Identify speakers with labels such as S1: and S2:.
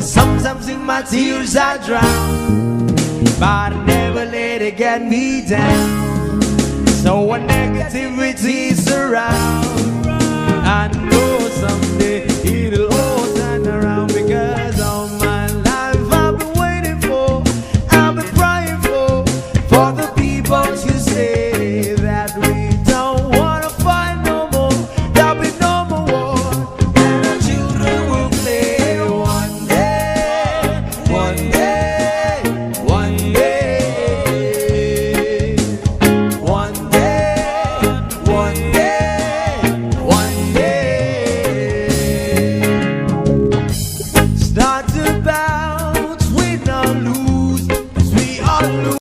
S1: Sometimes in my tears I drown, but I never let it get me down. So when negativity is around, I know